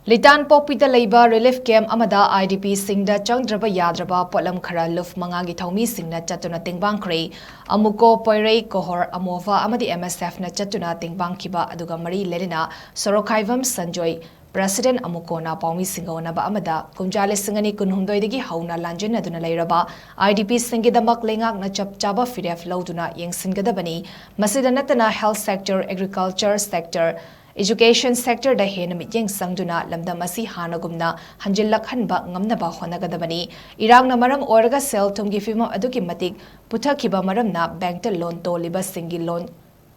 Litanpokpi Da Leiba relief camp Amada Idps Singda Changdraba Tadraba Potlam Khara Lup Mangagi Thoumee Singna CHTTUNA TENGBANGKHRE Amuko Poirei Kohor Amova Amadi MSF na CHTTUNA TENGBANGKHIBA Aduga Mari Lerina Sorokaivam Sanjoy President Amuko na Paumi Singona ba Amada Kumjale Singani Kunhumdoidagi Hauna Lanjin Aduna Leiraba Idps Singidamak Lengak na Chaba Firef Lauduna Yang Singadabani Masida Natana Health Sector Agriculture Sector Education sector da hena mityeng sangduna lamdam asi hanagumna hanjillak hanba ngamnaba honagadabani irangna maram oiraga sel thumgi fimam aduki matik puthakiba maramna bank ta loan to liba singi loan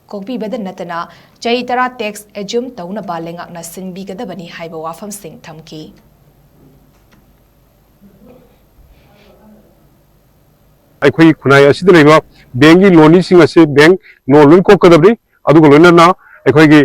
kokpi beda natana chaitara tax ejum tauna balengak na sinbi gadabani haiba wafam sing thamki akhoi khunai asida leiba banki loan sing ase bank no loan ko kadabri adugo loina akhoi gi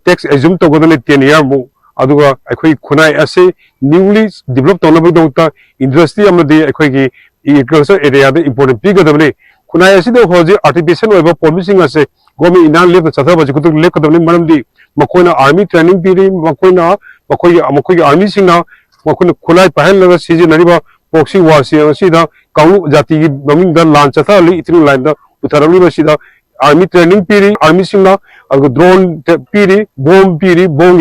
tax assume to godane 10 year mo aduga akhoi khunai ase newly develop tona bagda industry amade akhoi gi agriculture area de important pi gadabne khunai ase de hoji artificial oiba promising ase gomi inan lep chatha baji kutuk lep kadabne maramdi makoina army training piri makoina army singna makoina khulai pahel laga siji nariba boxing war sida kaunu jati gi maming da lan chatha li itinu line da utarali basida army training piri army singna algo drone piri bomb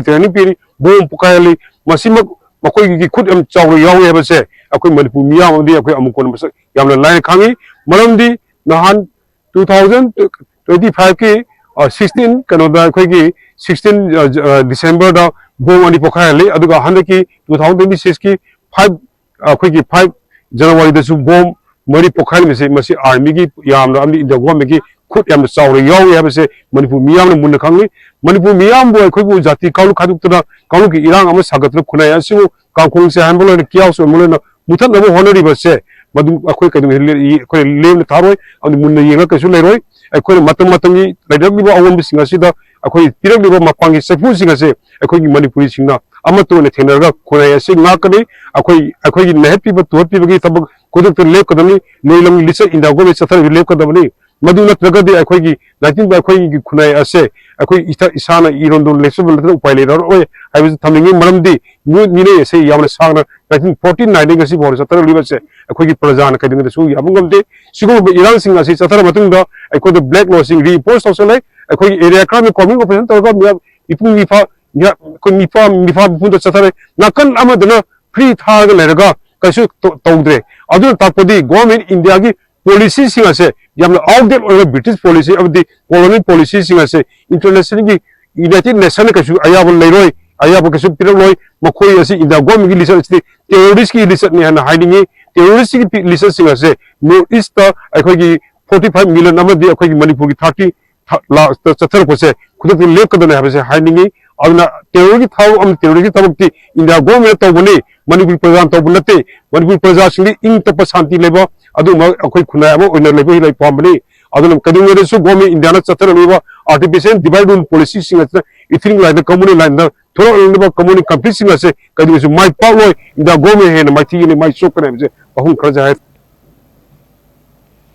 training piri bomb pukayali masimak makoi gi khut am chaw yaw ya base akoi manipur miya mandi akoi amukon base yamna line khangi malamdi nahan 2025 ki 16 kanoda akoi gi 16 December da bomb ani pukayali aduga hande ki 2026 ki 5 akoi gi 5 January da su bomb mari pukayali masi army gi yamna amdi inda gome gi khut yam chawre yaw ya base manipur miyam mun khangni manipur miyam bo khoibu jati kaulu khaduk tuna kaulu ki irang ama sagatna khunai asimu kaungkhung se hanbolo ne kiyaw so mulena muthat nabo honori base madu akhoi kadu khoi lem tharoi am mun ne yenga kasu leroi akhoi matam matangi ladab liba awon bisinga sida akhoi pirak liba mapangi sefu singa se akhoi manipuri singna ama to ne thenarga khunai asi ngakani akhoi gi nehapi ba tuhapi bagi tabak koduk to lep kadani leilam lisa inda go be chathar lep kadabani madu natragadi akhoi gi 19 ba akhoi gi khunai ase akhoi isana irondo lesable na upai le ro oi haibu thamingi maramdi ni se yamna sangna 1949 ga si bor chathar liba se akhoi gi praja na kading da su yamngamde sigo irang singa se chathar matung da akhoi the black law sing report social like akhoi area crime coming operation targa mi ipung mifa ya ko mifa pun da chathar nakan amadna free thaga leraga kasu tawdre adu tapodi government india gi policy singa se yamna outdated or British policy of the colonial policy singa se international gi United Nations kasu ayabul leiroi ayabul kasu piroloi makhoi asi inda gom gi list terrorist gi list ni hana hiding terrorist gi list singa se north east ta akhoi gi 45 million amadi akhoi gi manipur gi 30 la chathar ko se khuduk lek kadane habe se hiding aduna terrorist gi thaw am terrorist gi tabukti inda gom me tawbuni manipur prajan tawbunate manipur praja singli ing tapa shanti leba adu ma akhoi khunai amo oiner lebo hilai pambani aduna kadingere su gomi indiana chathar leba artificial divide rule policy singa ithing line community line da thoro leba community complete singa se kadingere su mai pawloi inda gomi he na mai thi ni mai sokane se bahum kharaja hai